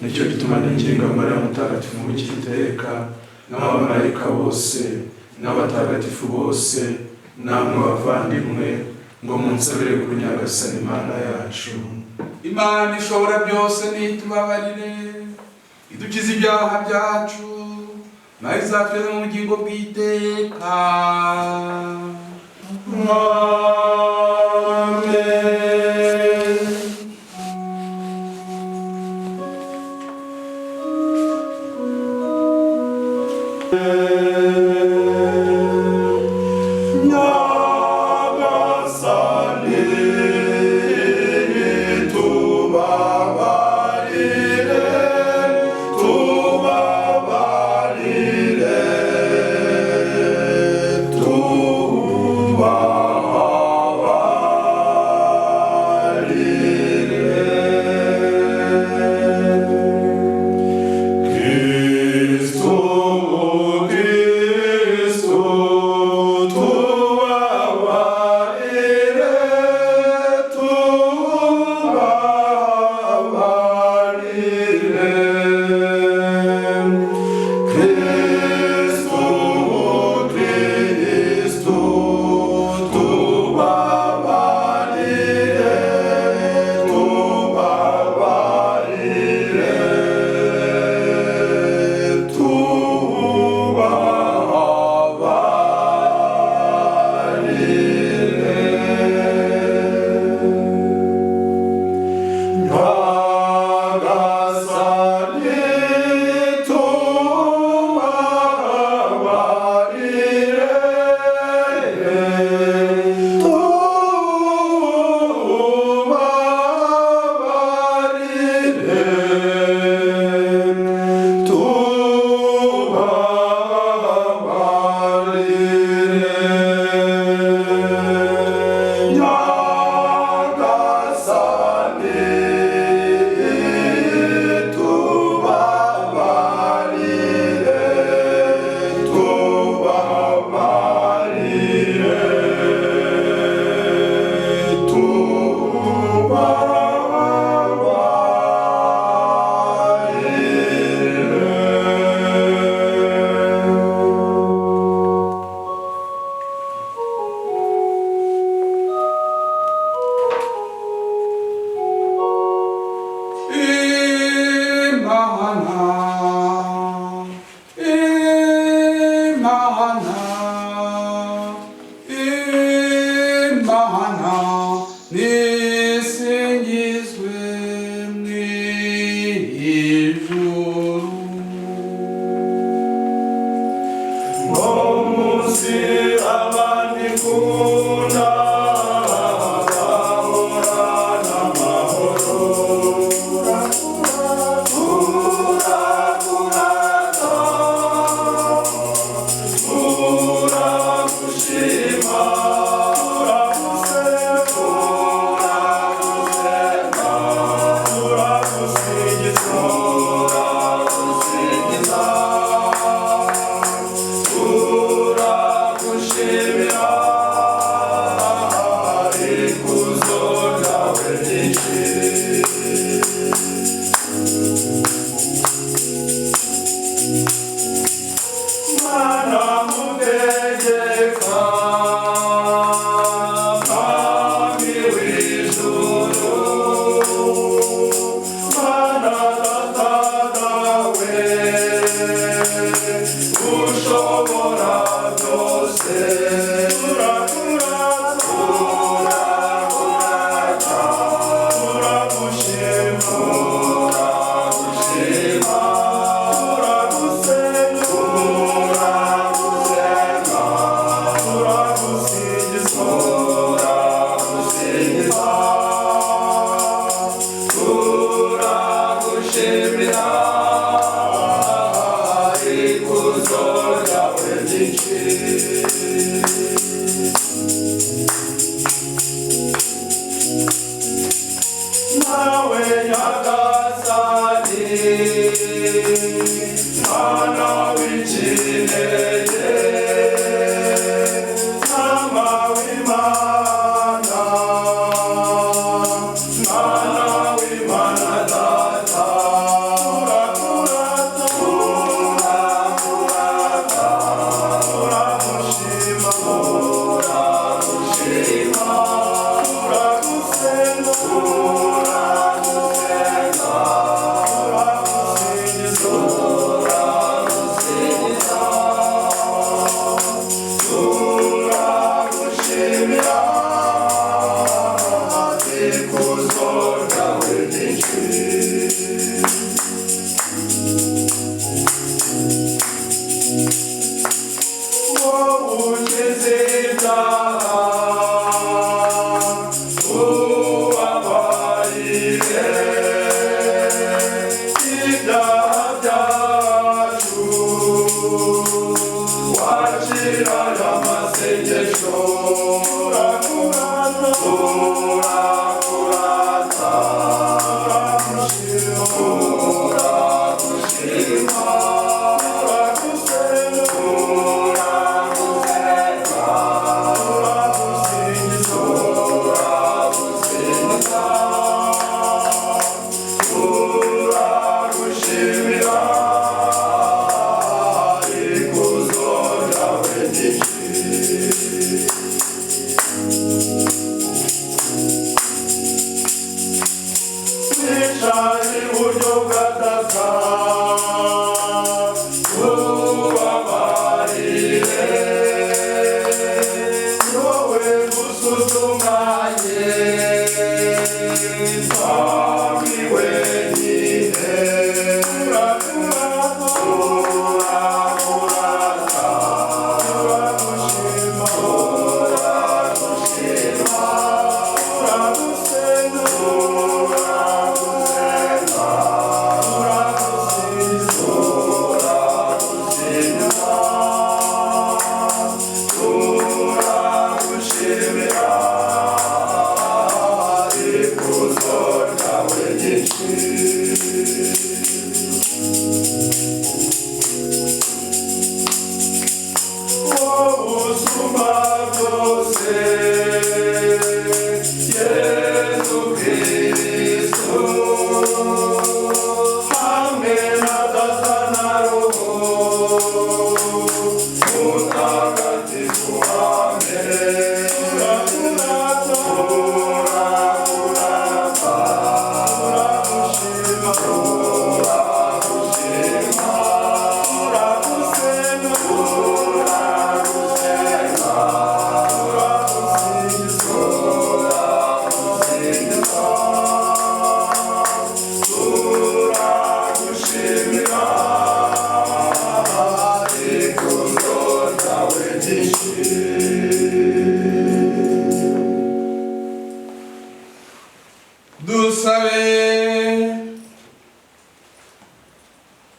Nicyo gituma ninginga Mariya mutagatifu mu kiteka n'abamarayika bose n'abatagatifu bose namwe bavandimwe ngo munsabire kuri Nyagasani Imana yacu. Imana ishobora byose nitubabarire idukize ibyaha byacu nayo izatweze mu bugingo bw'iteka.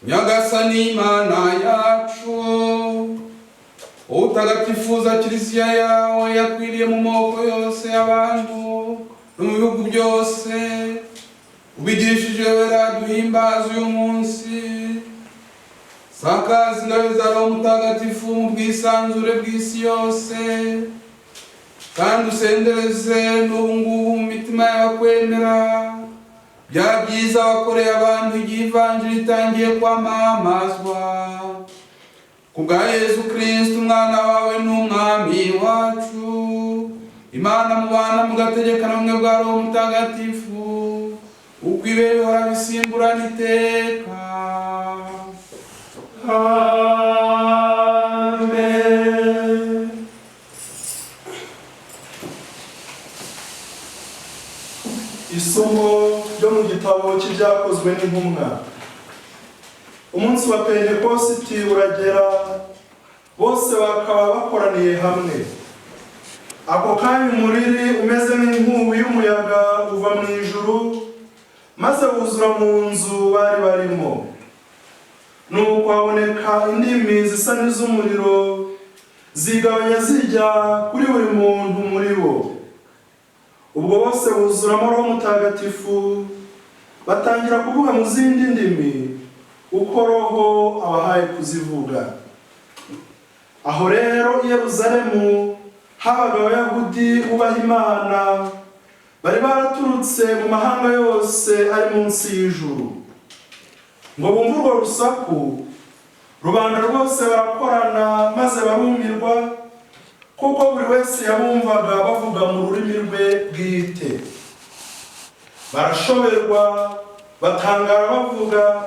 Nyagasani Imana yacu, utagatifuza kiliziya yawe yakwiriye mu moko yose y'abantu no mu bihugu byose, ubigishije wera duhimbaza uyu munsi. Sakaza ingabe zawe mutagatifu mu bwisanzure bw'isi yose, kandi usendereze n'ubu ngubu mu mitima y'abakwemera bya byiza wakoreye abantu igihe ivanjiri itangiye kwamamazwa. Kubwa Yesu Kristo umwana wawe n'umwami wacu, Imana mubana mugategekana bumwe bwa Roho Mutagatifu, uko ibihe bihora bisimburana iteka. Amen. Isomo ryo mu gitabo cy'ibyakozwe n'intumwa. Umunsi wa Pentekositi uragera, bose bakaba bakoraniye hamwe. Ako kanya umuriri umeze nk'inkubi y'umuyaga uva mu ijuru, maze wuzura mu nzu bari barimo. Nuko haboneka indimi zisa n'iz'umuriro, zigabanya zijya kuri buri muntu muri bo. Ubwo bose buzuramo Roho Mutagatifu, batangira kuvuga mu zindi ndimi uko Roho abahaye kuzivuga. Aho rero i Yerusalemu habaga Abayahudi bubaha Imana, bari baraturutse mu mahanga yose ari munsi y'ijuru. Ngo bumve urwo rusaku, rubanda rwose barakorana maze barumirwa, kuko buri wese yabumvaga bavuga mu rurimi rwe bwite. Barashoberwa, batangara bavuga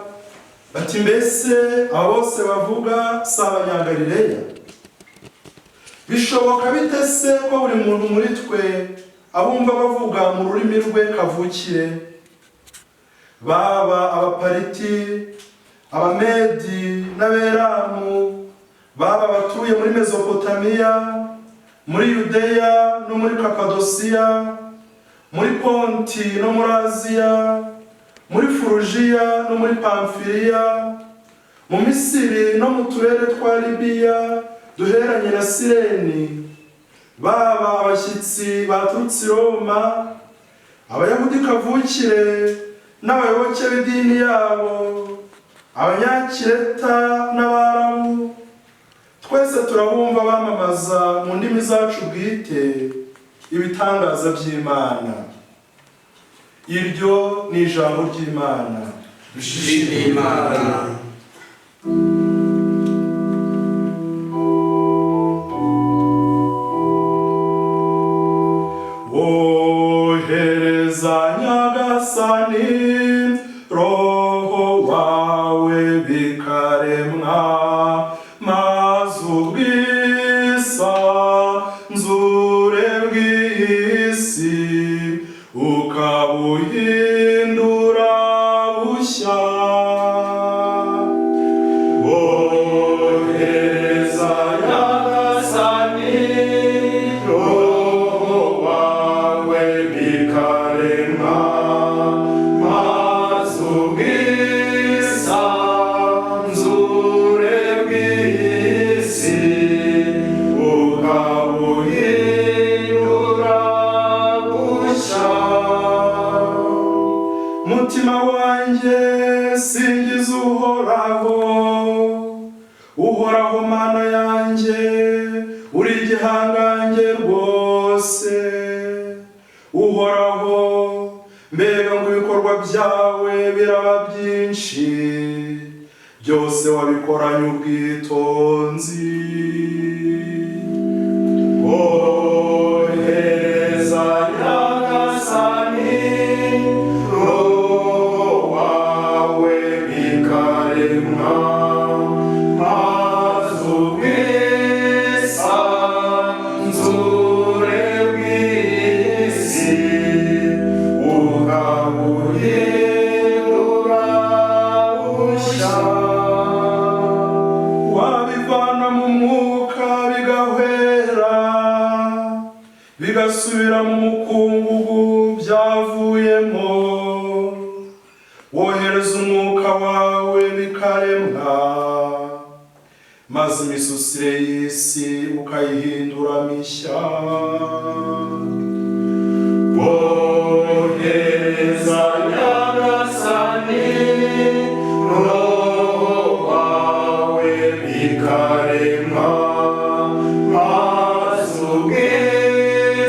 bati, mbese abo bose bavuga si Abanyagalileya? Bishoboka bite se ko buri muntu muri twe abumva bavuga mu rurimi rwe kavukire? Baba Abapariti, Abamedi n'Aberamu, baba batuye muri Mesopotamiya, muri Yudeya no muri Kapadosiya, muri Ponti no muri Aziya, muri Furugiya no muri Pamfiliya, mu Misiri no mu turere twa Libiya duheranye na Sireni, baba abashyitsi baturutse i Roma, Abayahudi kavukire n'abayoboke b'idini yabo, Abanyakireta n'Abarabu, twese turabumva bamamaza mu ndimi zacu bwite ibitangaza by'Imana. Iryo ni ijambo ry'Imana. Dushimire Imana. Wohereza Nyagasani Roho wawe bikaremwa, maze ubwisanzure bw'isi ukabuhindura bushya. Wohereza Nyagasani Roho wawe bikaremwa, maze ubwisanzure bw'isi ukabuhindura bushya. Mutima wanjye singiza Uhoraho, Uhoraho Mana yanjye, uri igihangange rwose. Uhoraho, mbega ngo ibikorwa byawe biraba byinshi, byose wabikoranye ubwitonzi. Wohereza Nyagasani Roho wawe bikaremwa, maze ubwisanzure bw'isi ukabuhindura bushya. Wabivana mu mwuka bigahwera, bigasubira mu mukungugu byavuyemo. Wohereza umwuka wawe bikaremwa, maze imisusire y'isi ukayihindura mishya. Wohereza Nyagasani Roho wawe bikaremwa, maze ubwisanzure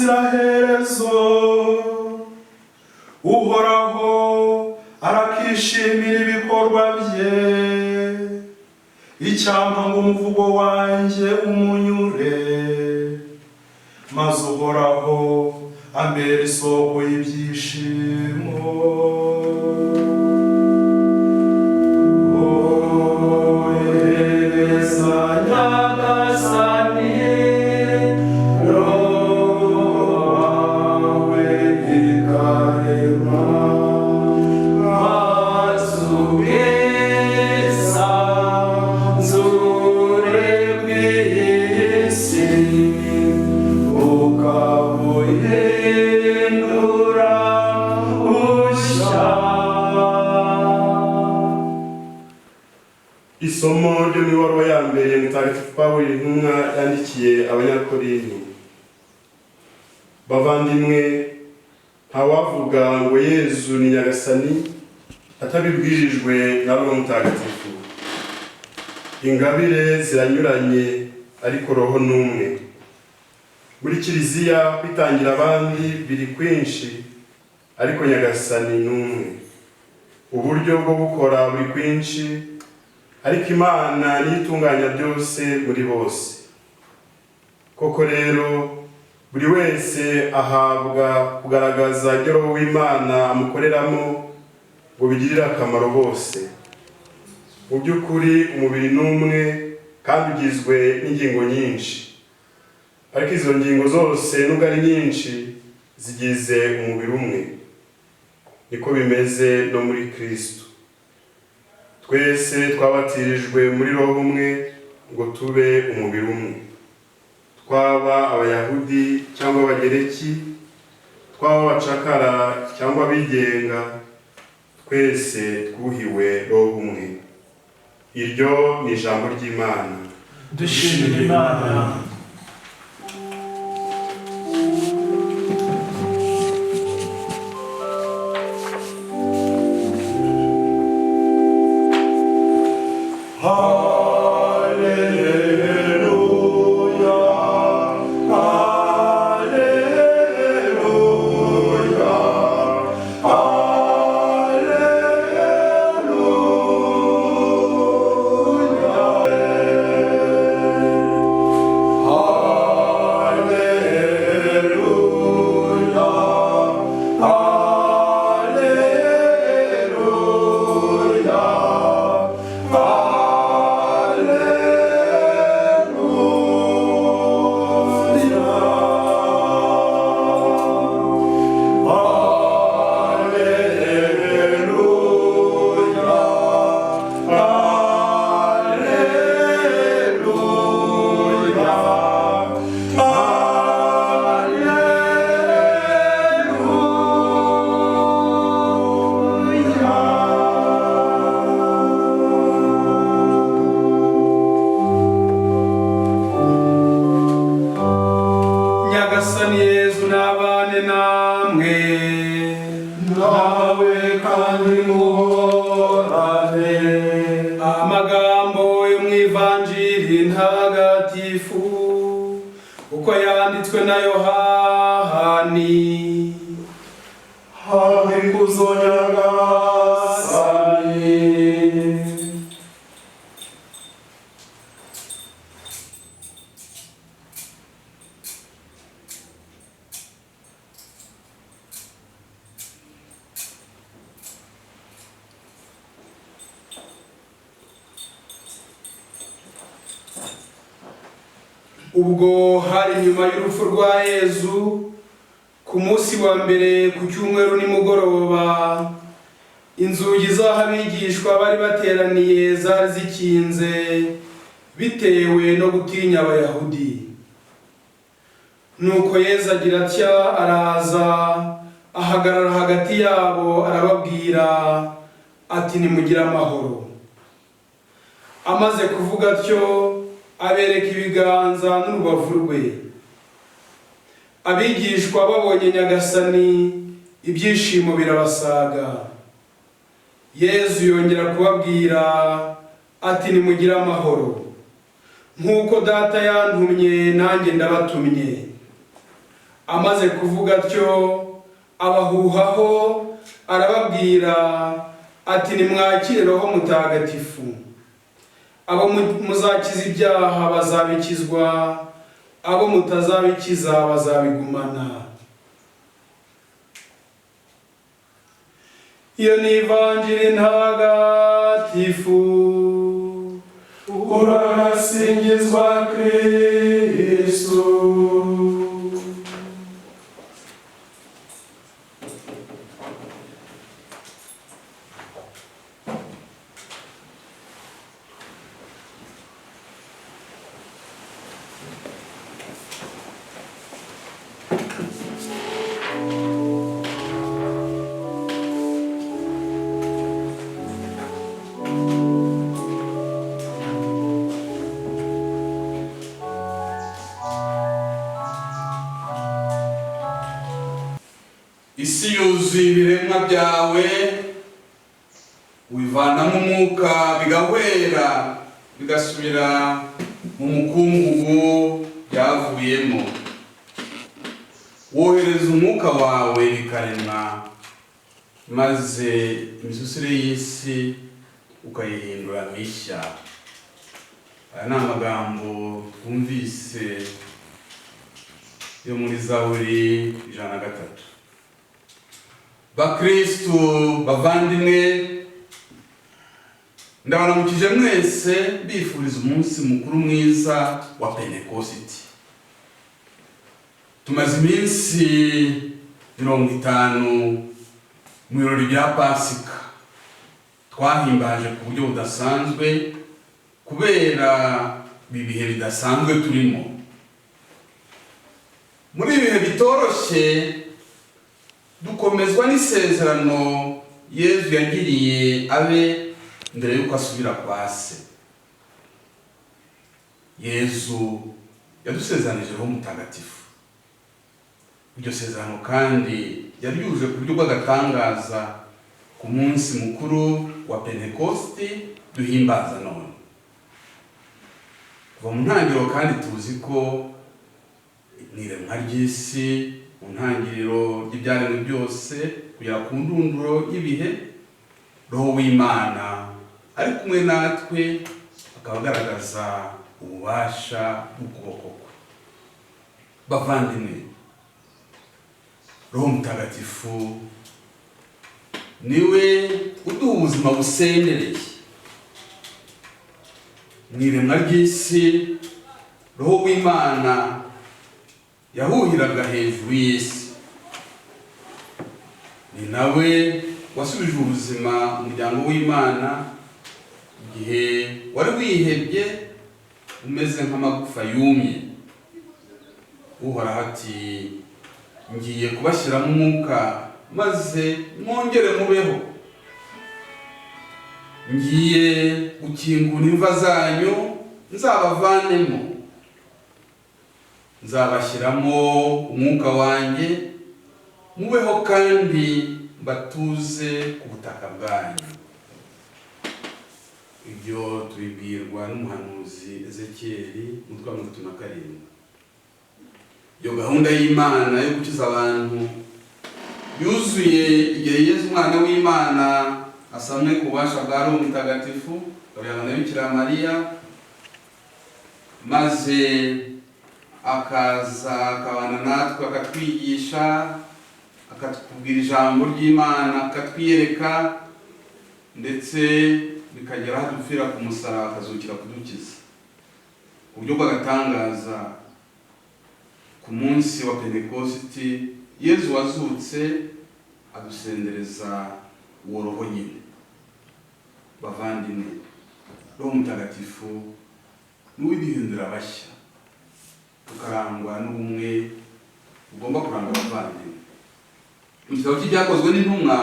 ubuziraherezo. Uhoraho arakishimira ibikorwa bye, icyampa ngo umuvugo wanjye umunyure, maze Uhoraho ambera isoko y'ibyishimo. Ohereza Nyagasani Roho wawe ikarema, maze ubwisanzure bw'iyi si ukabuhindura bushya. Isomo ryo mu ibaruwa ya mbere Mutagatifu Pawulo intumwa yandikiye Abanyakorinto. Bavandimwe, ntawavuga ngo Yezu ni Nyagasani atabibwirijwe na Roho Mutagatifu. Ingabire ziranyuranye ariko Roho n'umwe. Muri Kiliziya kwitangira abandi biri kwinshi ariko Nyagasani n'umwe. Uburyo bwo gukora buri kwinshi ariko Imana niyo itunganya byose muri bose. Koko rero buri wese ahabwa kugaragaza ibyo Roho w'Imana amukoreramo ngo bigirire akamaro bose. Mu by'ukuri umubiri n'umwe kandi ugizwe n'ingingo nyinshi, ariko izo ngingo zose nubwo ari nyinshi zigize umubiri umwe. Niko bimeze no muri Kristo. Twese twabatirijwe muri Roho umwe ngo tube umubiri umwe. Twaba Abayahudi cyangwa Abagereki, twaba abacakara cyangwa abigenga, twese twuhiwe Roho umwe. Iryo ni ijambo ry'Imana. Dushimire Imana. uko yanditswe na Yohani. Habikuzo Nyagasani. Ubwo hari nyuma y'urupfu rwa Yezu, ku munsi wa mbere ku cyumweru nimugoroba, inzugi z'aho abigishwa bari bateraniye zari zikinze bitewe no gutinya Abayahudi. Nuko Yezu agira atya, araza ahagarara hagati yabo arababwira ati, nimugire amahoro. Amaze kuvuga atyo, abereka ibiganza n'urubavu rwe. Abigishwa babonye Nyagasani, ibyishimo birabasaga. Yezu yongera kubabwira ati, nimugire amahoro. Nk'uko Data yantumye, nanjye ndabatumye. Amaze kuvuga atyo abahuhaho arababwira ati nimwakire Roho Mutagatifu. Abo muzakiza ibyaha bazabikizwa, abo mutazabikiza bazabigumana. Iyo ni ivanjiri ntagatifu. Urasingizwa Kristo. Isi yuzuye ibiremwa byawe, wivanamo umwuka bigahwera bigasubira mu mukungugu byavuyemo. Wohereza umwuka wawe bikarema, maze imisusire y'isi ukayihindura mishya. Aya ni amagambo twumvise yo muri Zaburi 103. Bakristu bavandimwe, ndabaramukije mwese bifuriza umunsi mukuru mwiza wa Pentekosti. Tumaze iminsi 50 mu birori bya Pasika. Twahimbaje ku buryo budasanzwe kubera ibihe bidasanzwe turimo. Muri ibihe bitoroshye dukomezwa n'isezerano Yezu yagiriye abe mbere yuko asubira kwa se. Yezu yadusezeranije Roho Mutagatifu. Iryo sezerano kandi yaryuje ku buryo bw'agatangaza ku munsi mukuru wa Pentekosti duhimbaza none. Kuva mu ntangiriro kandi tuzi ko n'iremwa ry'isi, mu ntangiriro ry'ibyaremwe byose kugera ku ndunduro y'ibihe, Roho w'Imana ari kumwe natwe akaba agaragaza ububasha bw'ukuboko kwe. Bavandimwe, Roho Mutagatifu niwe uduha ubuzima busendereye. Mu iremwa ry'isi, Roho w'Imana yahuhiraga hejuru y'isi. Ni nawe wasubije ubuzima umuryango w'Imana igihe wari wihebye umeze nk'amagufa yumye. Uhoraho ati, ngiye kubashyiramo umwuka maze mwongere mubeho. Ngiye gukingura imva zanyu nzabavanemo. Nzabashyiramo umwuka wanjye mubeho kandi batuze ku butaka bwanyu. Ibyo tubibwirwa n'umuhanuzi Ezekiel mu 37. Iyo gahunda y'Imana yo gukiza abantu yuzuye igihe Yezu umwana w'Imana asamwe ku bubasha bwa Roho Mutagatifu barihana na Bikira Mariya, maze akaza akabana natwe akatwigisha, akatubwira ijambo ry'Imana, akatwiyereka, ndetse bikagera aho dupfira ku musaraba akazukira kudukiza. Uburyo bw'agatangaza ku munsi wa Pentekosti Yezu wazutse adusendereza uwo Roho nyine. Bavandimwe, Roho Mutagatifu niwe uduhindura bashya, tukarangwa n'ubumwe ugomba kuranga abavandimwe. Mu gitabo cy'ibyakozwe n'intumwa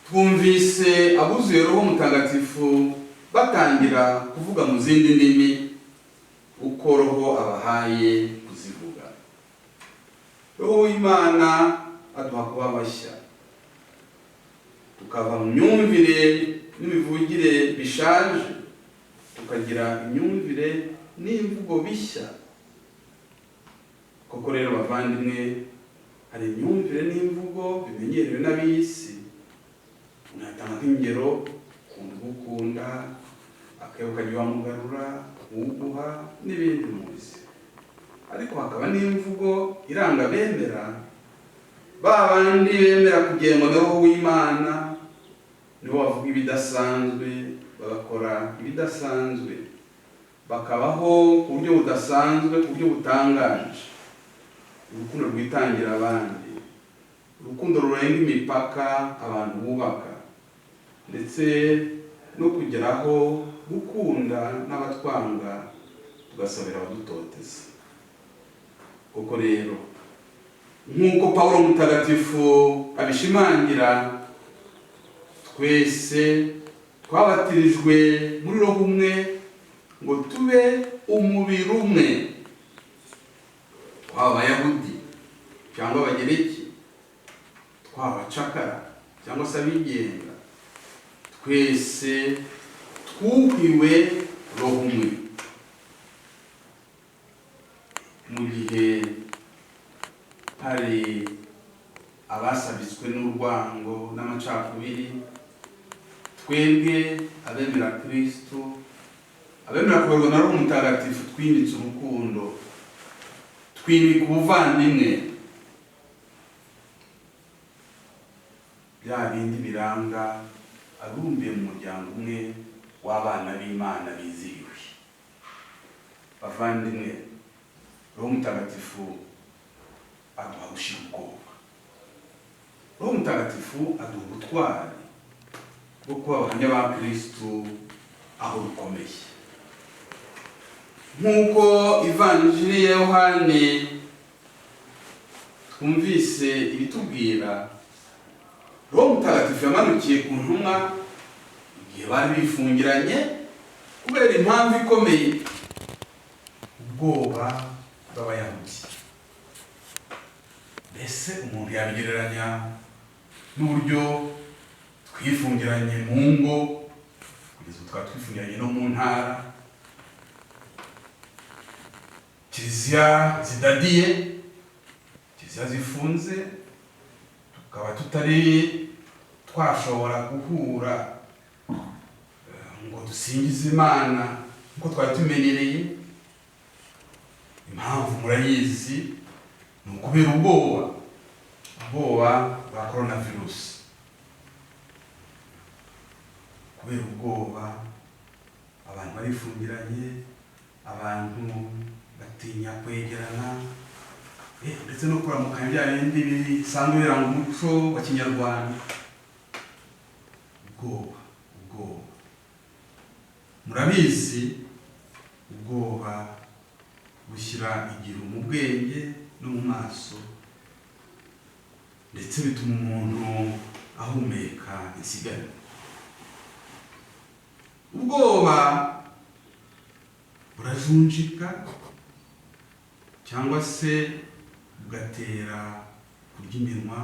twumvise abuzuye Roho Mutagatifu batangira kuvuga mu zindi ndimi uko Roho abahaye kuzivuga. Roho w'Imana aduha kuba bashya, tukava mu myumvire n'imivugire bishaje tukagira imyumvire n'imvugo bishya. koko rero bavandimwe, hari imyumvire n'imvugo bimenyerewe n'ab'isi. Unatanga nk'ingero, ukunda gukunda, akebuka jya wamugarura, uguha n'ibindi muzi. Ariko hakaba n'imvugo iranga bemera, ba bandi bemera kugengwa na Roho w'Imana, nibo bavuga ibidasanzwe, bagakora ibidasanzwe, bakabaho ku buryo budasanzwe, ku buryo butangaje. Urukundo rwitangira abandi, urukundo rurenga imipaka abantu bubaka, ndetse no kugeraho gukunda n'abatwanga, tugasabira abadutoteza. Koko rero, nk'uko Pawulo mutagatifu abishimangira, twese twabatirijwe muri Roho umwe ngo tube umubiri umwe. Twaba Abayahudi cyangwa Abagereki, twaba abacakara cyangwa se abigenga, twese twuhiwe Roho umwe. Mu gihe hari abasabitswe n'urwango n'amacakubiri, twebwe abemera Kristo, abemera kuyoborwa na Roho Mutagatifu, twimitse urukundo, twimika ubuvandimwe, bya bindi biranga abumbiye mu muryango umwe w'abana b'Imana bizihiwe. Bavandimwe, Roho Mutagatifu aduha gushira ubwoba. Roho Mutagatifu aduha ubutwari bwo kuba abahamya ba Kristo aho rukomeye. Nk'uko Ivanjili ya Yohane twumvise ibitubwira, Roho Mutagatifu yamanukiye ku ntumwa igihe bari bifungiranye kubera impamvu ikomeye, ubwoba bw'Abayahudi. Mbese umuntu yabigereranya n'uburyo twifungiranye mu ngo, kugeza tukaba twifungiranye no mu ntara, kiliziya zidadiye, kiliziya zifunze, tukaba tutari twashobora guhura ngo dusingize Imana nkuko twari tumenyereye. Impamvu murayizi, ni ukubera ubwoba bwa coronavirus. Kubera ubwoba abantu barifungiranye, abantu batinya kwegerana, ndetse no kuramukanya bya bindi bisanzwe biranga umuco wa Kinyarwanda. Ubwoba murabizi, ubwoba bushyira igihu mu bwenge no mu maso, ndetse bituma umuntu ahumeka insigane. Ubwoba burajunjika cyangwa se bugatera kurya iminwa,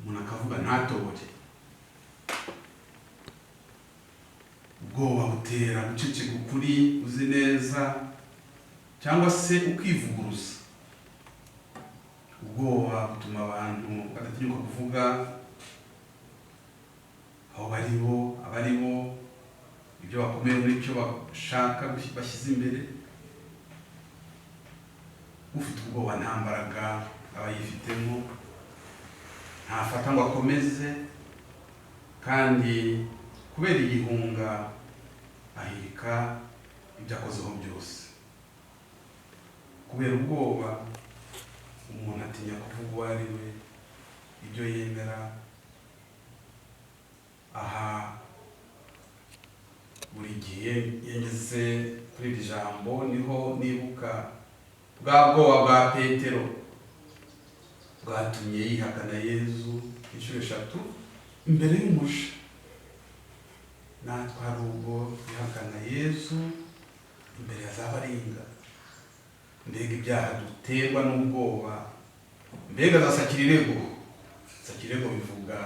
umuntu akavuga ntatobore. Ubwoba butera guceceka ukuri uzi neza cyangwa se ukivuguruza. Ubwoba butuma abantu badatinyuka kuvuga aho abaribo ibyo bakomeye muri icyo bashaka bashyize imbere. Ufite ubwoba nta mbaraga aba yifitemo, ntafata ngo akomeze, kandi kubera igihunga ahirika ibyo akozeho byose. Kubera ubwoba umuntu atinya kuvuga uwo ari we, ibyo yemera. Aha buri gihe yageze kuri iri jambo niho nibuka bwa bwoba bwa Petero bwatumye yihakana Yezu inshuro 3 imbere y'umuja. Natwe hari ubwo yihakana Yezu imbere ya za baringa. Mbega ibyaha duterwa n'ubwoba, mbega za Sakirego bivuga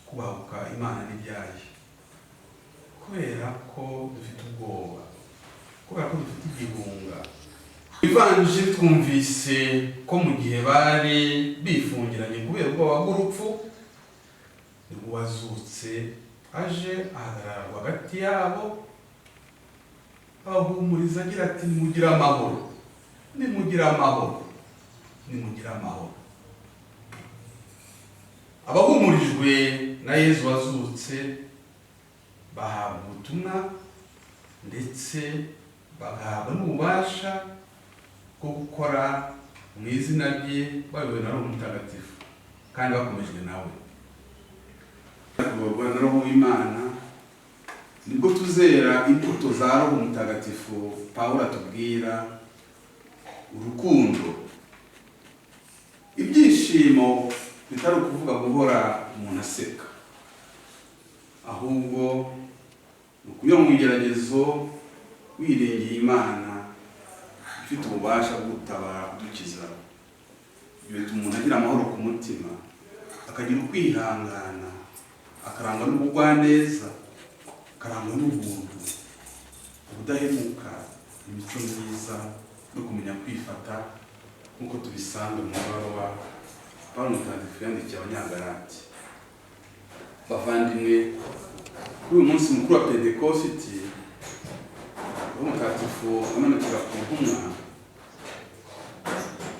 kubahuka Imana n'ibyayo. Kubera ko dufite ubwoba, kubera ko dufite igihunga, Ivanjiri twumvise ko mu gihe bari bifungiranye kubera ubwoba bw'urupfu nibwo wazutse aje ahagarara hagati yabo abahumuriza agira ati nimugire amahoro, nimugire amahoro, nimugire amahoro. Abahumurijwe na Yezu wazutse bahabwa ubutumwa ndetse bagahabwa n'ububasha bwo gukora mu izina rye bayobowe na Roho Mutagatifu kandi bakomejwe nawe. Kuyoborwa na Roho w'Imana nibwo tuzera imbuto za Roho Mutagatifu Pawulo atubwira: urukundo, ibyishimo bitari ukuvuga guhora umuntu aseka, ahubwo ukunyura mu igeragezo wirengeye Imana ifite ububasha bwo gutabara kudukiza. Bituma umuntu agira amahoro ku mutima, akagira ukwihangana, akarangwa n'ubugwaneza, akarangwa n'ubuntu, ubudahemuka, imico myiza no kumenya kwifata nk'uko tubisanga mu ibaruwa Pawulo Mutagatifu yandikiye Abanyagalati. Bavandimwe, kuri uyu munsi mukuru wa Pentekositi, Roho Mutagatifu amanukira ku ntumwa,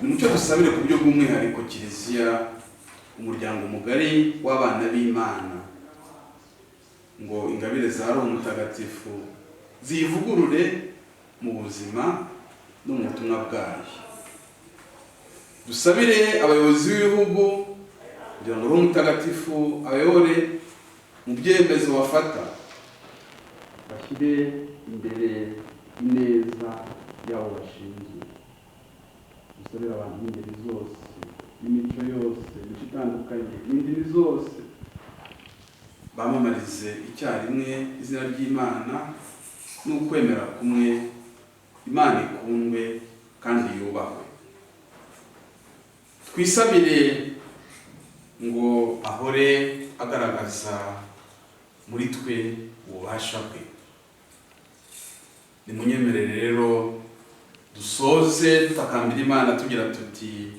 nimucyo dusabire ku buryo bw'umwihariko Kiliziya, umuryango mugari w'abana b'Imana, ngo ingabire za Roho Mutagatifu zivugurure mu buzima no mu butumwa bwayo. Dusabire abayobozi b'ibihugu kugira ngo Roho Mutagatifu abayobore mu byemezo bafata, bashyire imbere ineza y'abo bashingiye. Dusabire abantu b'ingeri zose, n'imico yose, imico itandukanye, n'indimi zose, bamamarize icyarimwe izina ry'Imana n'ukwemera kumwe, Imana ikundwe kandi yubahwe. Twisabire ngo ahore agaragaza muri twe ububasha bwe. Nimunyemerere rero dusoze tutakambira Imana tugira tuti: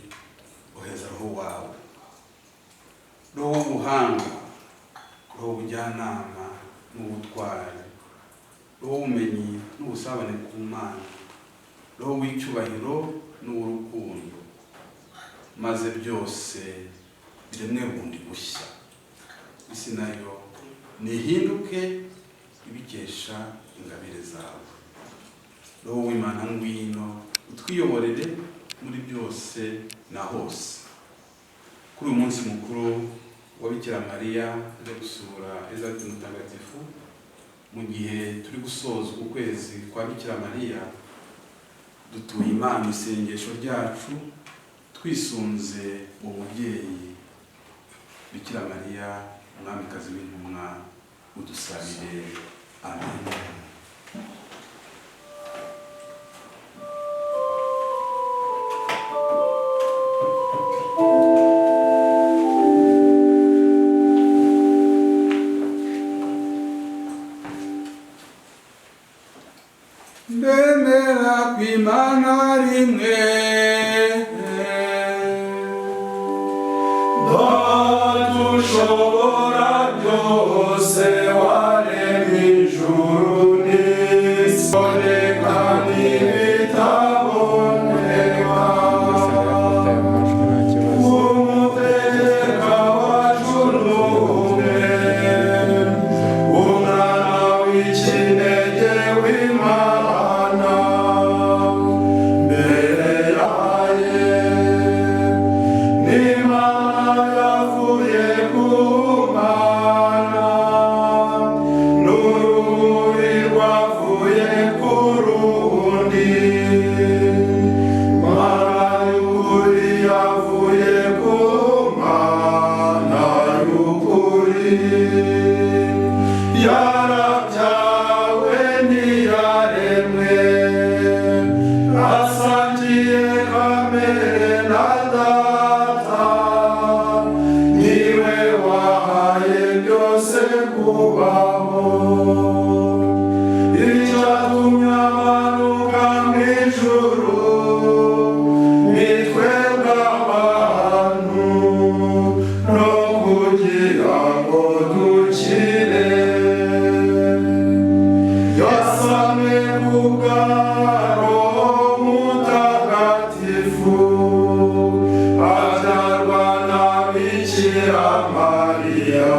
oheza Roho wawe, Roho w'ubuhanga, Roho w'ubujyanama n'ubutwari, Roho w'ubumenyi n'ubusabane ku Mana, Roho w'icyubahiro n'urukundo, maze byose biremwe bundi bushya, isi nayo nihinduke ibikesha ingabire zawe. Roho w'Imana ngwino utwiyoborere muri byose na hose. Kuri uyu munsi mukuru wa Bikira Mariya ajya gusura Elizabeth Mutagatifu, mu gihe turi gusoza ukwezi kwa Bikira Mariya, dutuye Imana isengesho ryacu twisunze umubyeyi Bikira Mariya, umwamikazi w'intumwa, udusabire. Amen. Ndemera kw'Imana rimwe, dushobora byose, waremye ijuru n'isi, boneka n'ibitaboneka, umutegeka wacu n'umwe, umwana w'ikinege w'Imana, mbere yaye n'Imana yavuye ku Mana, n'urumuri rwavuye ku rundi, Mana y'ukuri yavuye ku Mana y'ukuri, yarabyawe ntiyaremwe, asangiye kamere na Data, Bikira Mariya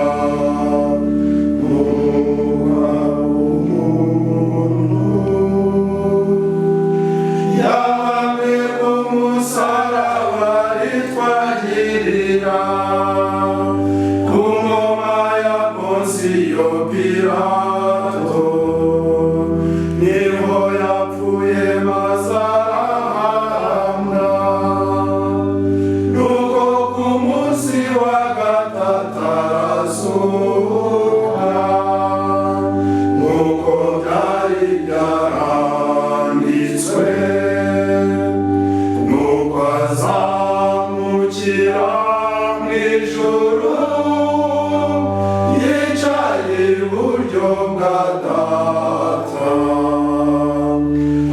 yawe umusaraba ritwagirira ku ngoma ya Ponsiyo Pilato niho yapfuye maze arahambwa nuko ku munsi wa gatatu arazuka nk'uko byari byaranditswe nuko azamukira mu ijuru yicaye iburyo bwa Data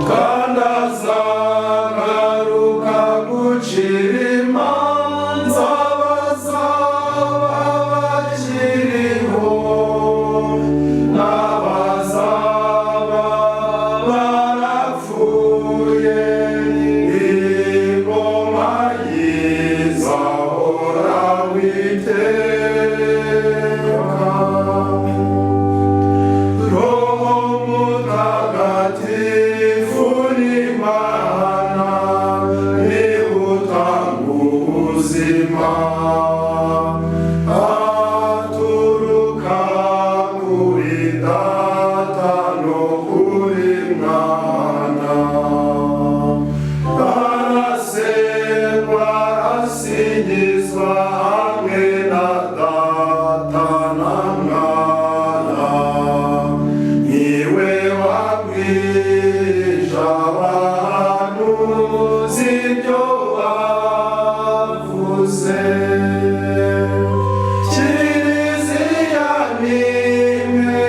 kandi azagaruka gucira imanza abazaba bakiriho n'abazaba barapfuye ingoma yizahoraho iteka. Roho Mutagatifu ni Imana niwe utanga ubuzima aturuka kuri Data no kuri Mwana arasengwa arasingizwa hamwe na Data na Mwana niwe wabwije abahanuzi ibyo bavuze. Kiliziya ni imwe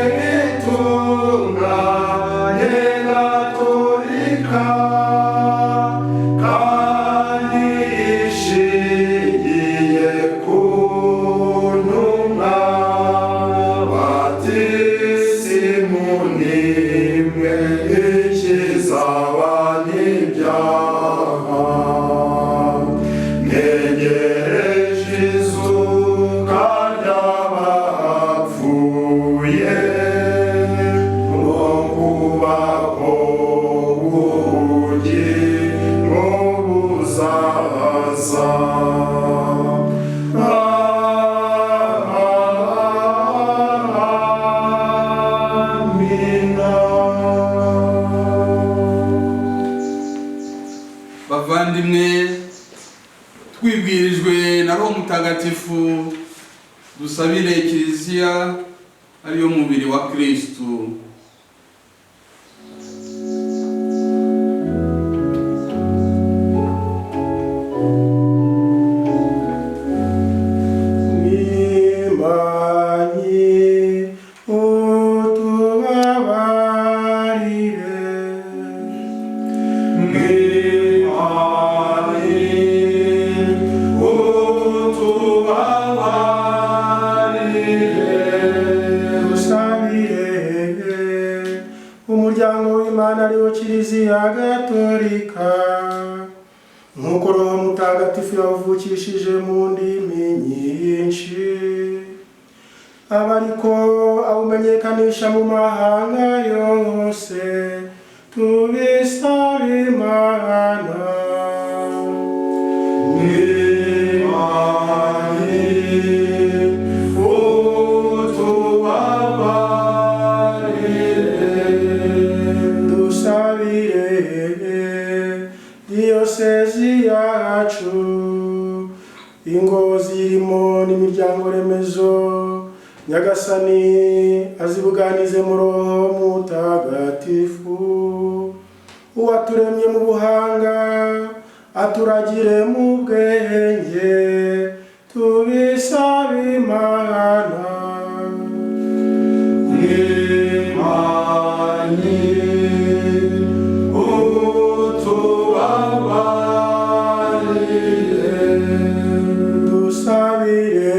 itunganye gatolika kandi ishingiye ku ntumwa batisimu n'imwe ikiza abanyabyaha ntegereje izuka ry'abapfuye ngo kubaho ubugingo buzaza. Amina. Bavandimwe, twibwirijwe na Roho Mutagatifu dusabire Kiliziya ariyo mubiri wa Kristu. Mimbanyi utubabarire dusabire umuryango w'Imana ariwo Kiliziya Gatolika nk'uko Roho Mutagatifu yawuvukishije mu ndimi nyinshi aba ariko awumenyekanisha mu mahanga yose tubisaba Imana. Dusabire diyosezi yacu ingo zirimo n'imiryango remezo Nyagasani azibuganize mu Roho Mutagatifu uwaturemye mu buhanga aturagire mu bwenge tubisaba Imana. Dusabire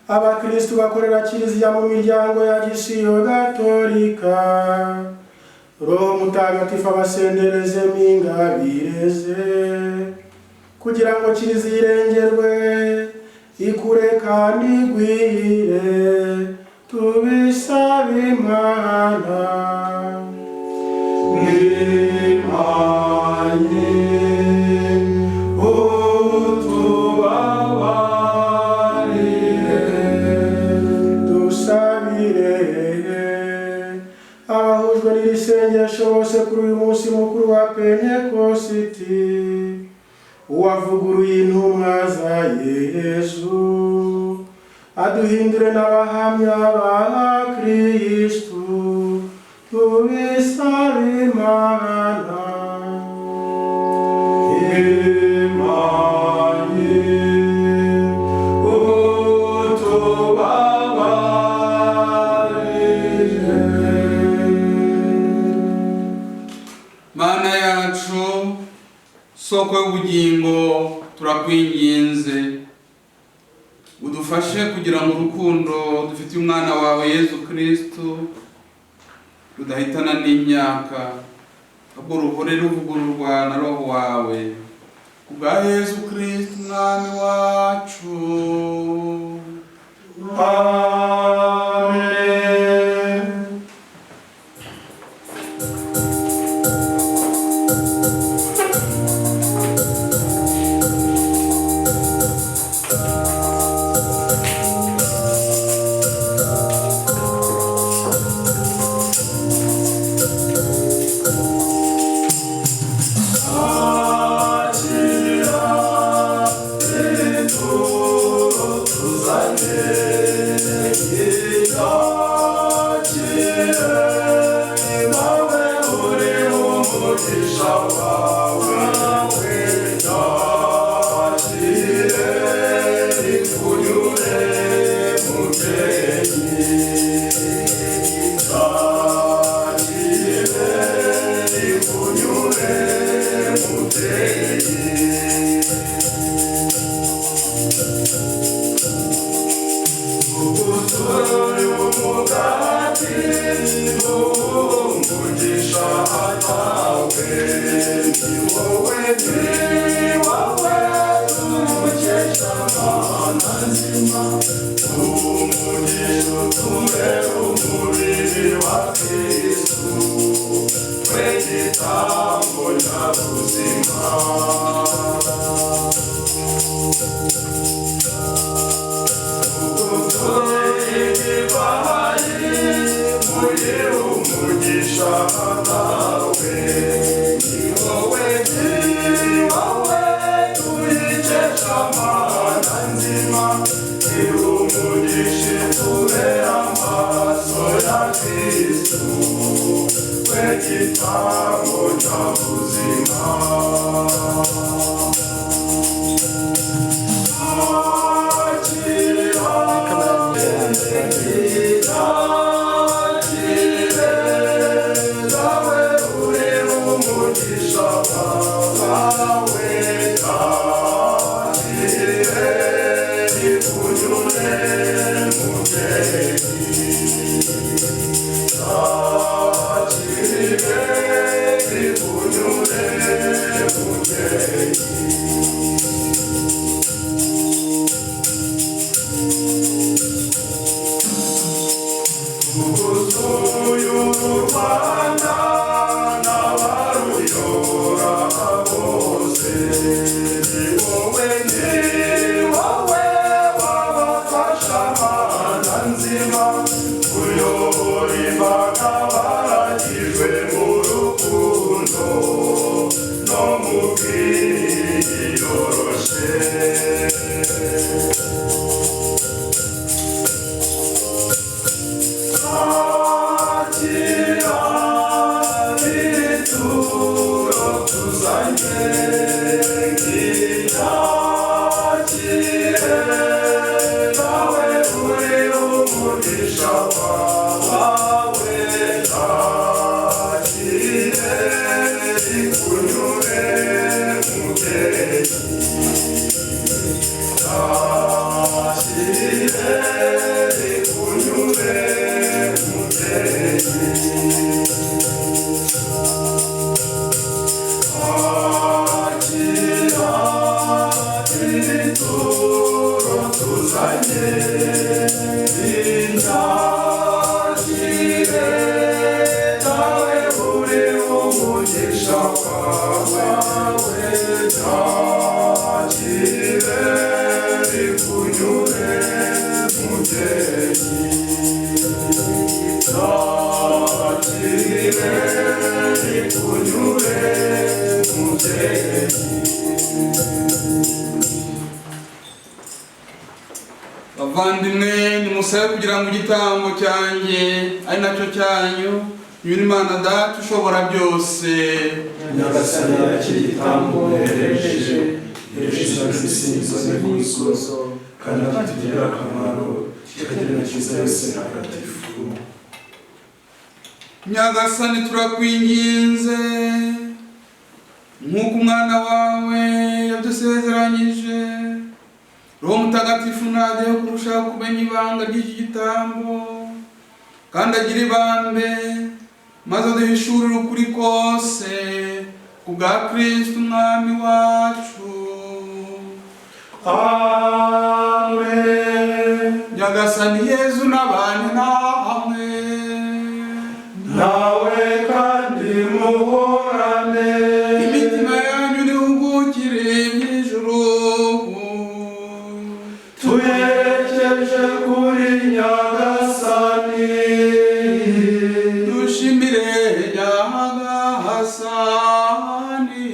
abakristu bakorera Kiliziya mu miryango ya Gisiyo Gatolika Roho Mutagatifu abasenderezemo ingabire ze kugira ngo Kiliziya irengerwe aduhindure n'abahamya ba Kristu tubisaba Imana. Mana yacu, soko y'ubugingo, turakwinginze udufashe kugira ngo urukundo dufitiye umwana wawe Yezu Kristo rudahitana n'imyaka, ahubwo ruhore ruvugururwa na Roho wawe, kubwa Yezu Kristo umwami wacu. Amen. bavandimwe nimusabe kugira ngo igitambo cyanjye ari nacyo cyanyu nyuma Imana Data ushobora byose nyagasani yakira igitambo muhereje hejuru y'isingizo n'ikuzo kandi kitugirira akamaro kikagira na cyiza yose ntagatifu. Nyagasani turakwinginze nk'uko umwana wawe yadusezeranyije, Roho Mutagatifu naze kurushaho kumenya ibanga ry'iki gitambo kandi agira ibambe, maze aduhishurire ukuri kose ku bwa Kristo umwami wacu. Amen. Nyagasani Yezu n'abane namwe, nawe kandi muhorane. imitima yanyu nihugukire iby'ijuru, tuyerekeje kuri Nyagasani. dushimire Nyagasani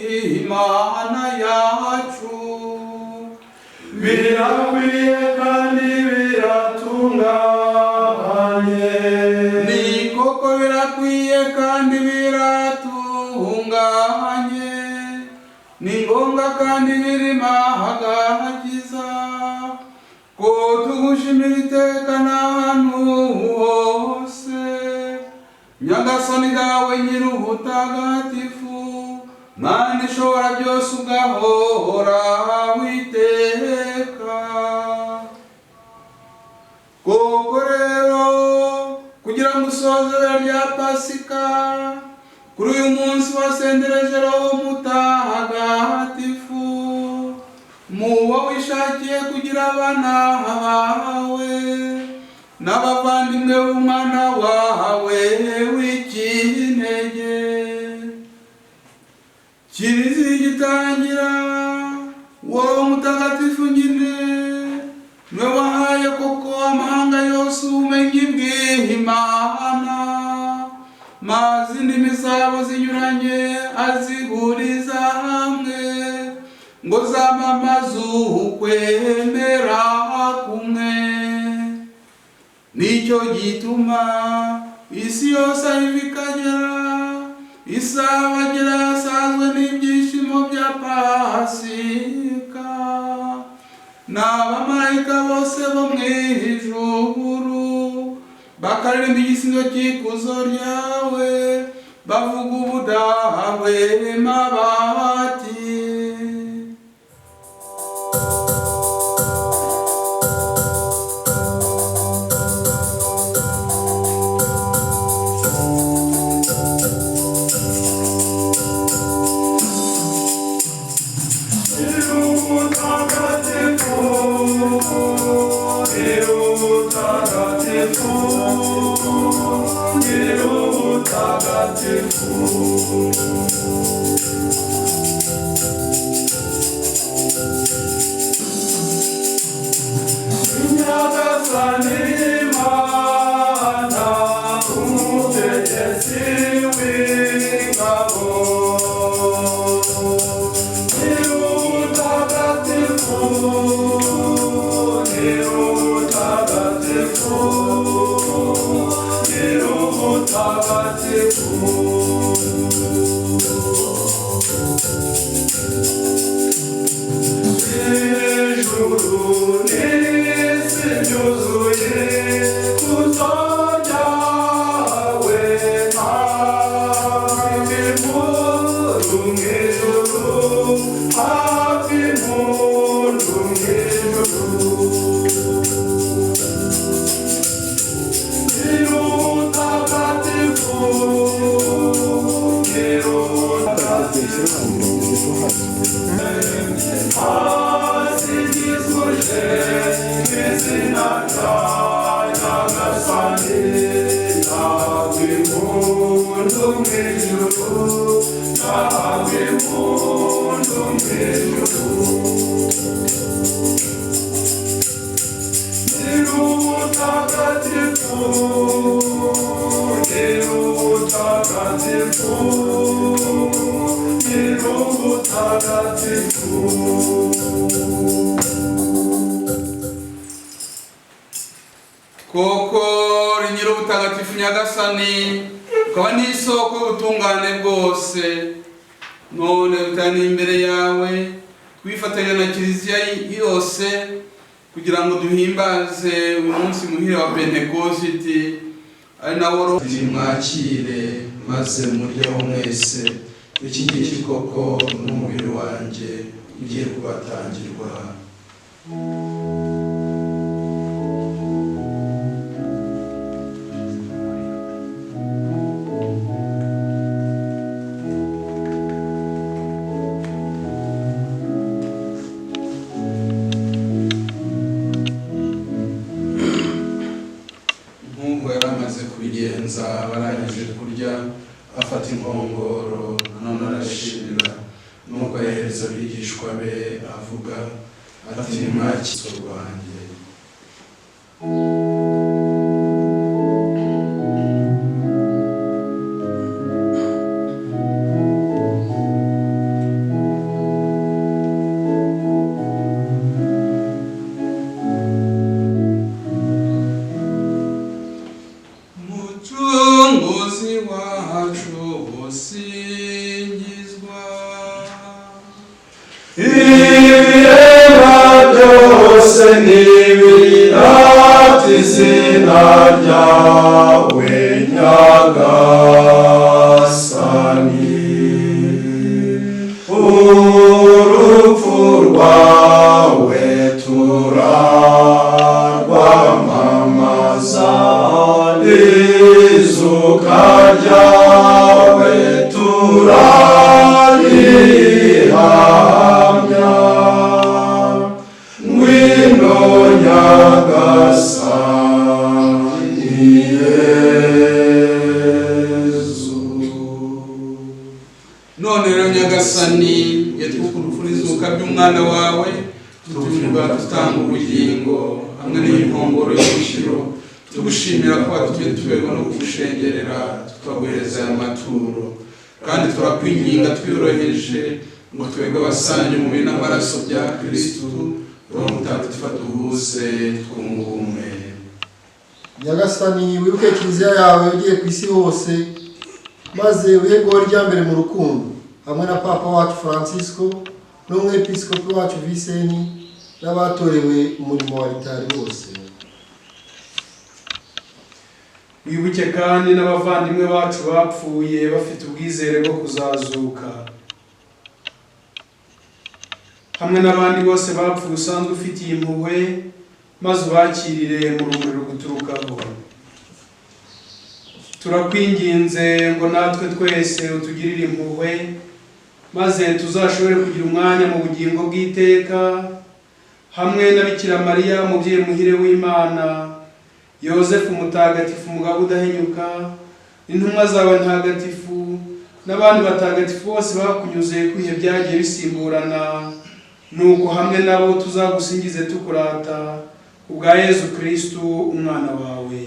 Imana yacu. Birakwiye kandi biratunganye. Ni koko birakwiye kandi biratunganye, ni ngombwa kandi birimo agakiza ko tugushimira iteka n'ahantu hose, Nyagasani dawe nyir'ubutagatifu, Mana ishobora byose ugahora witeka. Koko rero kugira ngo usoze rya Pasika kuri uyu munsi wasendereje Roho Mutagatifu, muba wishakiye kugira abana bawe n'abavandimwe b'umwana wawe w'ikinege. Kiliziya igitangira, Roho Mutagatifu nyine niwe wahaye koko amahanga yose ubumenyi bw'Imana, maze indimi zabo zinyuranye azihuriza hamwe ngo zamamaze ukwemera kumwe. Nicyo gituma isi yose aho ikagera isabagira yasazwe n'ibyishimo bya Pasika, n'abamarayika bose bo mu ijuru bakaririmba igisigo cy'ikuzo ryawe, bavuga ubudahwema bati: nyagasani ukaba n'isoko y'ubutungane bwose, none dutaniye imbere yawe twifatanya na kiliziya yose kugira ngo duhimbaze uyu munsi muhire wa Pentekositi, ari nawo mwakire maze muryeho mwese, iki ngiki koko n'umubiri wanjye ugiye kubatangirwa. Barangije kurya afata inkongoro, none arashimira, nuko ahereza abigishwa be avuga ati nimwakire urwanjye. Izina ryawe nyagasani, urupfu rwawe turarwamamaza, izuka ryawe turarihamya, ngwino nyagasani Nyagasani yatwukurizuka by'umwana wawe, tutumirwa tutanga ubugingo hamwe n'inkongoro y'ubushiro, tugushimira ko watumye tuberwa no kugushengerera tukaguhereza aya maturo, kandi turakwinginga twiyoroheje ngo twebwe abasangiye umubiri n'amaraso bya Kristu, Roho Mutagatifu aduhuze twunge ubumwe. Nyagasani wibuke kiliziya yawe ugiye ku isi hose, maze wego rya mbere mu rukundo hamwe na Papa wacu Francisco n'umwepiskopi wacu Viseni n'abatorewe umurimo wa Ritari bose. Wibuke kandi n'abavandimwe bacu bapfuye bafite ubwizere bwo kuzazuka, hamwe n'abandi bose bapfuye usanzwe ufitiye impuhwe, maze ubakirire mu rumuri ruguturukaho. Turakwinginze ngo natwe twese utugirire impuhwe, maze tuzashobore kugira umwanya mu bugingo bw'iteka, hamwe na Bikira Mariya umubyeyi muhire w'Imana, Yosefu mutagatifu mugabo udahinyuka, intumwa zawe ntagatifu n'abandi batagatifu bose bakunyuze ku bihe byagiye bisimburana, nuko hamwe nabo tuzagusingize tukurata kubwa Yezu Kristu umwana wawe.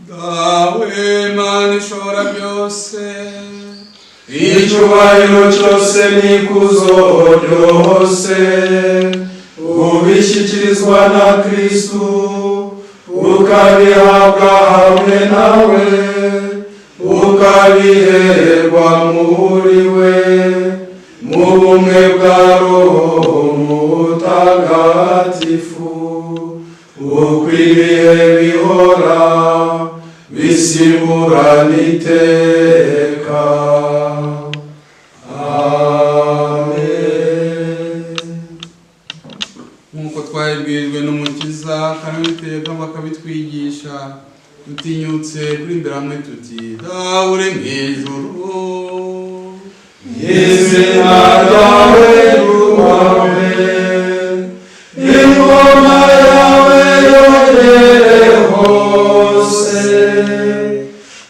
Dawe Mana ishobora byose, icyubahiro cyose n'ikuzo ryose ubishyikirizwa na Kristu, ukabihabwa hamwe nawe, ukabiherwa muri we, mu bumwe bwa Roho Mutagatifu, uko ibihe bihora bisimburana iteka. nk'uko twabibwirijwe n'Umukiza kandi biteka bakabitwigisha, dutinyutse kuri imbere hamwe tuti: Dawe uri mu ijuru, izina ryawe ryubahwe, ingoma yawe yogere hose,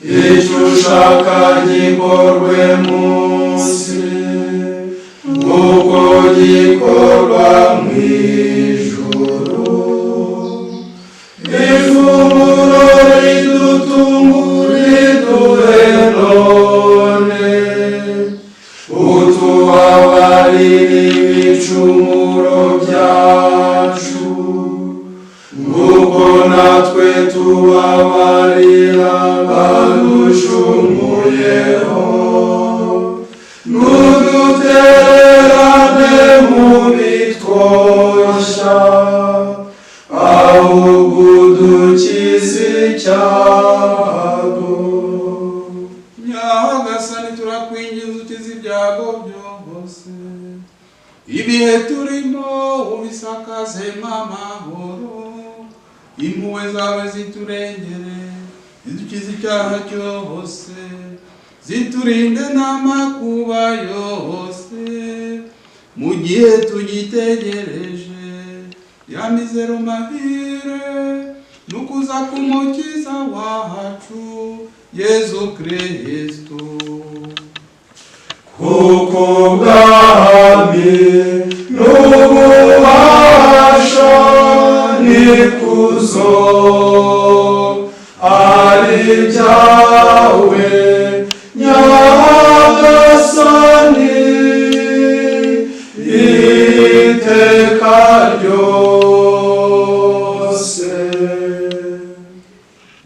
icyo ushaka gikorwe munsi nk'uko gikorwa mu ijuru. Ifunguro riduhe none, utubabarire ibicumuro byacu turakwinginze ukize ibyago byose, ibihe turimo ubisakazemo amahoro, impuhwe zawe ziturengere, zidukize icyaha cyose, ziturinde n'amakuba yose, mu gihe tugitegereje ya mizero mahire n'ukuza k'umukiza wacu Yezu Kristo. kuko ubwami n'ububasha n'ikuzo ari ibyawe Nyagasani iteka ryose.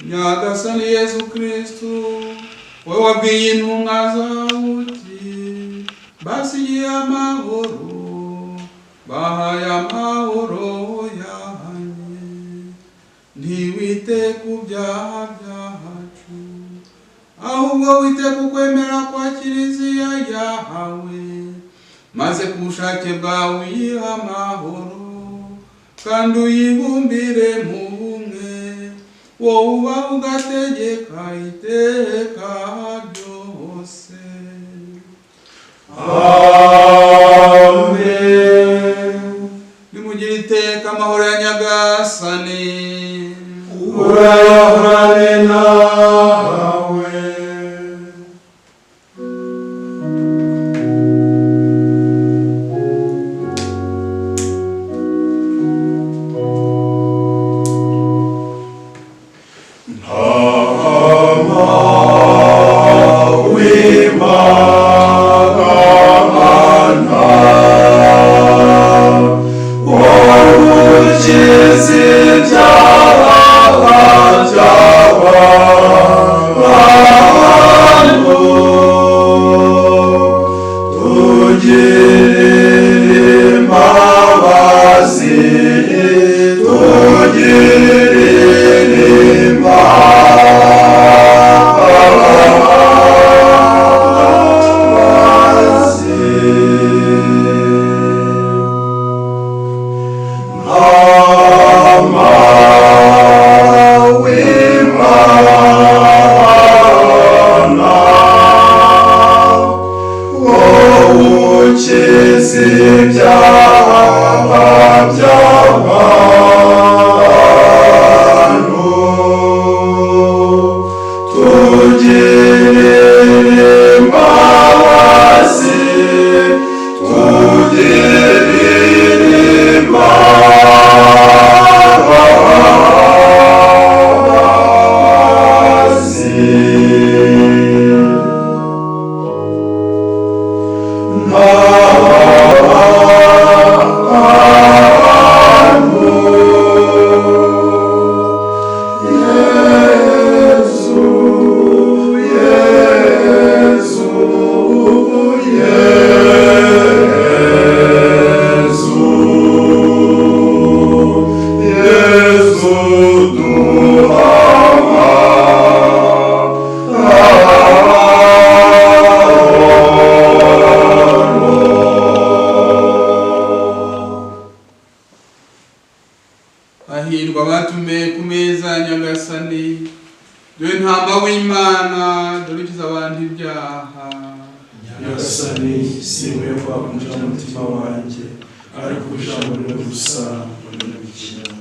Nyagasani Yezu Kristo, wowe wabwiye intumwa zawe uti basigiye amahoro, bahaye amahoro yanjye, ntiwite ku byaha byacu, ahubwo wite ku kwemera kwa Kiliziya yahawe, maze ku bushake bwawe uyiha amahoro, kandi uyibumbire mu bumwe, wowe uba ugategeka iteka ryose. Amen. Nimugire iteka amahoro ya Nyagasani, urayahorane nawe. Hahirwa abatumiwe ku meza ya Nyagasani, dore ntama w'Imana, dore ukiza abantu ibyaha. Nyagasani sinkwiye kwakunjira umutima wanjye, ariko ijambo rimwe gusa ndabikira.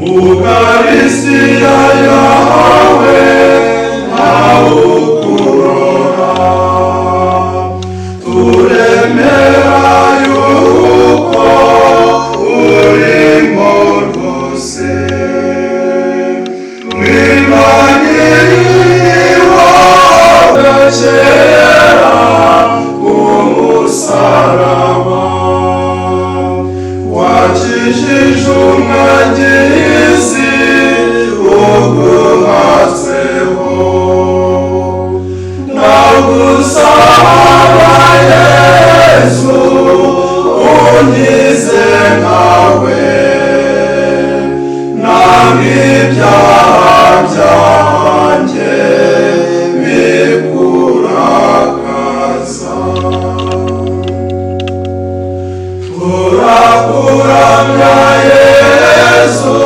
Ukaristiya yawe ntawukurora, turemera yuko urimo rwose. Mwimanyiriwa gakera umusaraba, wakijije umwangizi uguhatseho. Ndagusaba Yesu unkize nkawe, namwe ibyaha byanjye bikurakaza. Turakuramya Yesu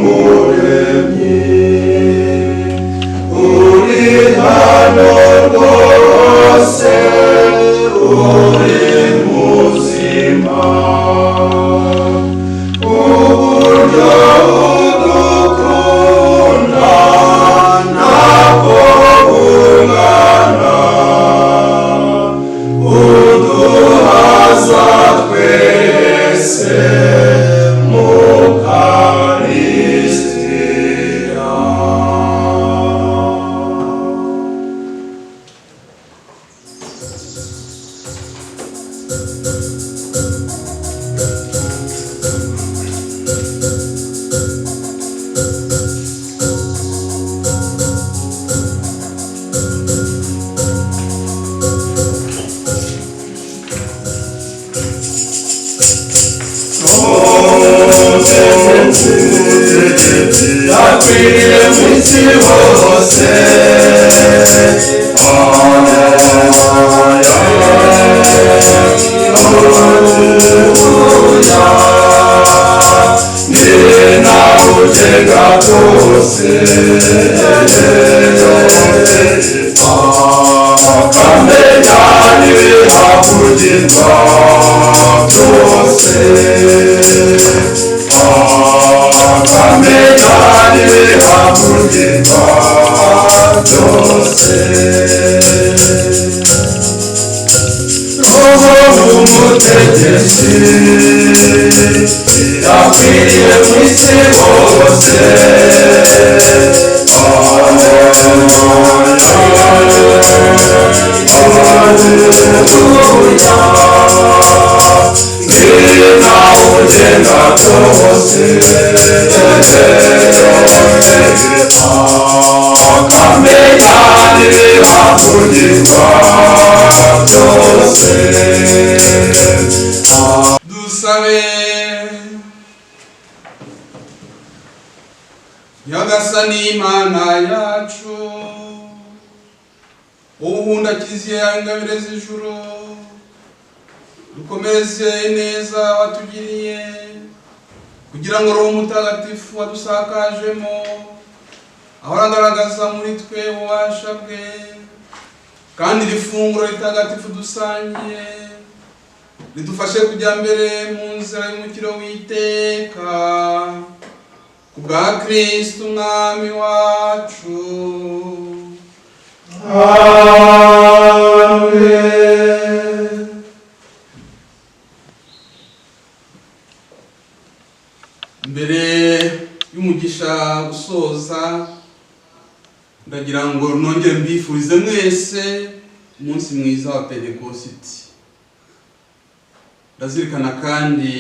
urumuremyi, uri hano rwose, uri muzima. Uburyo udukunda ntabwo bungana, uduhaza twese mu Karistiya. Yakwiriye mu isi hose, ni nawe ugenga byose, akamenya n'ibihavugirwa byose, akamenya n'ibihavugirwa byose. Roho w'umutegetsi yakwiriye mu isi hose, ni nawe ugenga byose, akamenya n'ibihavugirwa byose. dusabe. Nyagasani Imana yacu, ubuhunda kiliziya yawe ingabire z'ijuru, dukomereze neza watugiriye, kugira ngo Roho Mutagatifu wadusakajemo ahora agaragaza muri twe ububasha bwe, kandi iri funguro ritagatifu dusangiye ridufashe kujya mbere mu nzira y'umukiro w'iteka, kubwa Kristo umwami wacu. Amen. Mbere y'umugisha gusoza, ndagira ngo nongere mbifurize mwese umunsi mwiza wa Pentekositi. Ndazirikana kandi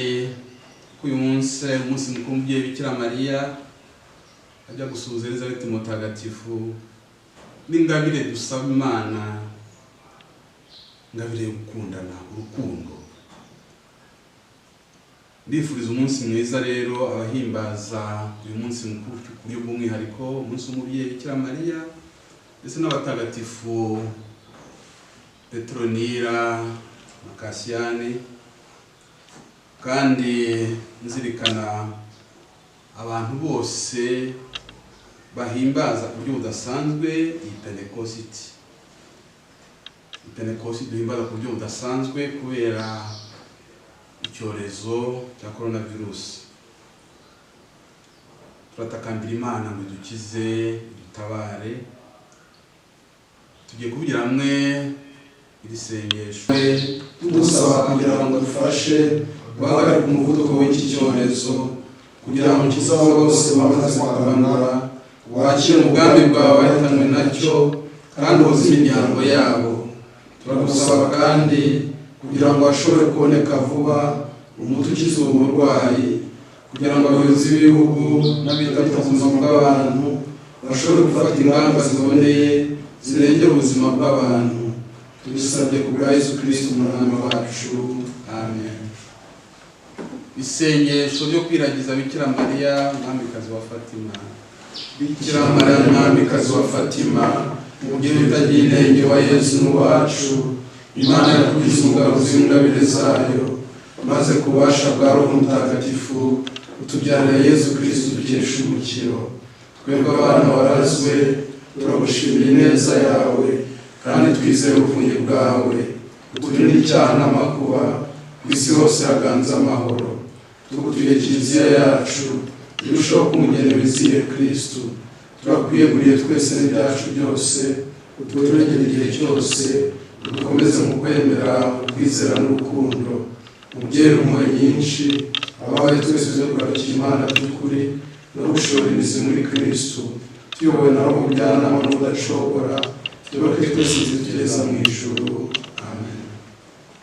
ko uyu munsi umunsi mukuru w'umubyeyi Bikira Mariya ajya gusuhuza Elizabeth Mutagatifu, n'ingabire dusaba Imana, ingabire yo gukundana, urukundo. Ndifuriza umunsi mwiza rero abahimbaza uyu munsi mukuru ku buryo bw'umwihariko, umunsi w'umubyeyi Bikira Mariya, ndetse n'abatagatifu Petronira na Kasiyani, kandi nzirikana abantu bose bahimbaza ku buryo budasanzwe iyi Pentekositi. Pentekositi duhimbaza ku buryo budasanzwe kubera icyorezo cya coronavirus. turatakambira Imana ngo dukize dutabare. Tugiye kugira hamwe iri sengesho tugusaba kugira ngo dufashe guhagarika umuvuduko w'iki cyorezo, kugira ngo ukize abo bose bamaze kwandura, wakire umugambi bwawe wahitanwe nacyo kandi uhuze imiryango yabo. Turagusaba kandi kugira ngo hashobore kuboneka vuba umuti ukiza uwo murwayi, kugira ngo abayobozi b'ibihugu n'abita ku buzima bw'abantu bashobore gufata ingamba ziboneye zirengera ubuzima bw'abantu. Tubisabye ku bwa Yesu Kristo umwami wacu, amen. Isengesho ryo kwiragiza Bikira Mariya mwamikazi wa Fatima. Bikira Mariya mwamikazi wa Fatima, umubyeyi utagira inenge wa Yesu n'uwacu, Imana yakugize umugaruzi w'ingabire zayo, maze ku bubasha bwa Roho Mutagatifu utubyarira Yesu Kristo dukesha umukiro. Twebwe abana warazwe turagushimira ineza yawe kandi twizeye ubuvunyi bwawe. Uturinde icyaha n'amakuba, ku isi hose haganza amahoro. Tugutuye Kiliziya yacu irushaho kumugenera izire Kristo. Turakwiyeguriye twese n'ibyacu byose, uturengere igihe cyose, dukomeze mu kwemera, kwizera n'urukundo. Mubyeyi impuhwe nyinshi, ababaye twese zo kugarukira Imana by'ukuri no gushora imizi muri Kristo, tuyobowe na Roho Mujyanama n'udacogora, tuyoboke twese tugereza mu ijuru. Amen.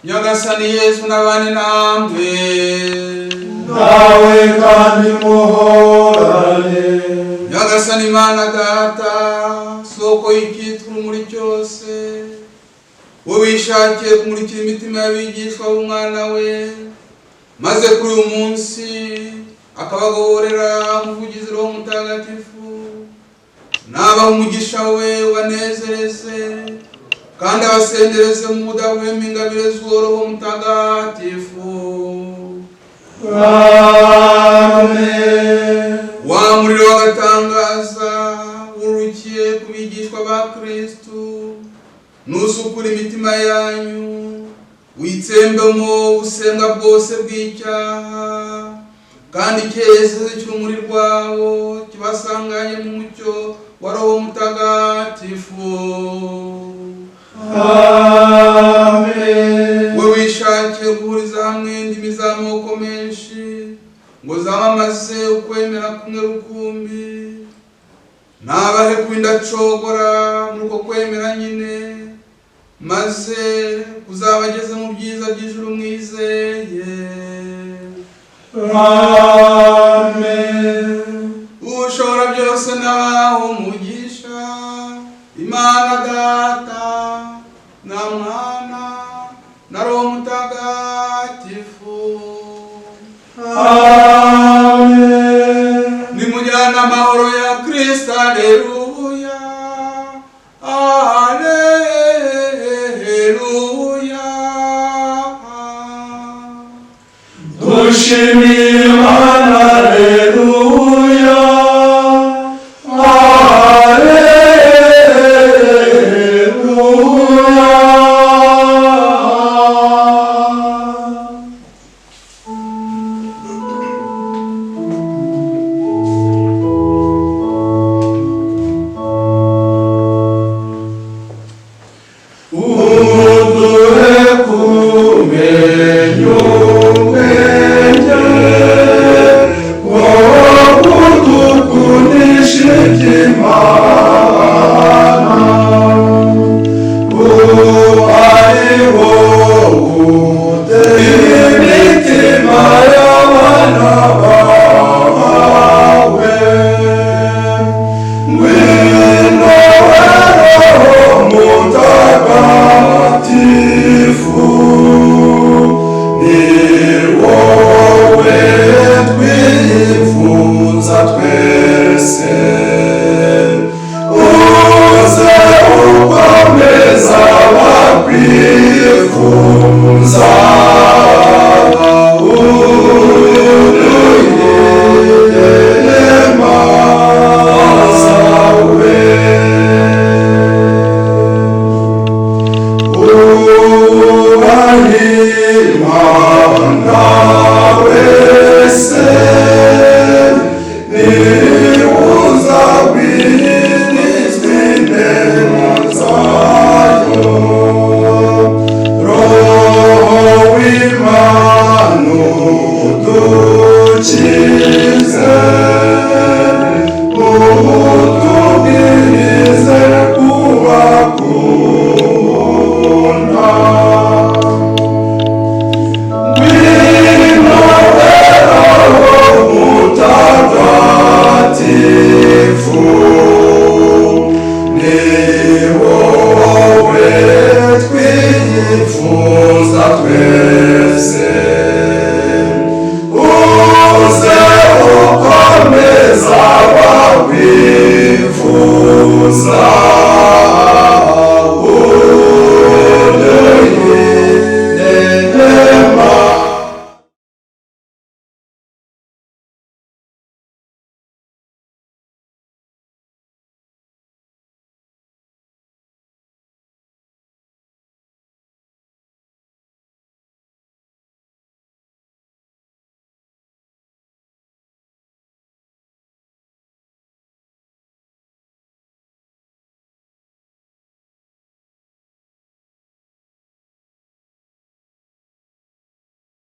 Nyagasani Yesu n'abane namwe, nawe kandi muhorane. Nyagasani Imana Data, soko y'icyitwa urumuri cyose, wowe wishakiye kumurikira imitima y'abigishwa b'umwana we, maze kuri uyu munsi akabagorera umuvugizi Roho Mutagatifu, nabaha umugisha we ubanezereze kandi abasendereze mu budahwema ingabire z'uwo Roho Mutagatifu. Amen. Wa muriro w'agatangaza urukiye ku bigishwa ba Kristo, nusukura imitima yanyu, witsembemo ubusenga bwose bw'icyaha, kandi icyezeze cy'urumuri rwawo kibasanganye mu mucyo wa Roho Mutagatifu. Amen. We wishakiye guhuriza hamwe indimi z'amoko menshi ngo zamamaze ukwemera kumwe rukumbi, nabahe kwindacogora muri uko kwemera nyine, maze kuzabageze mu byiza by'ijuru mwizeye. Amen.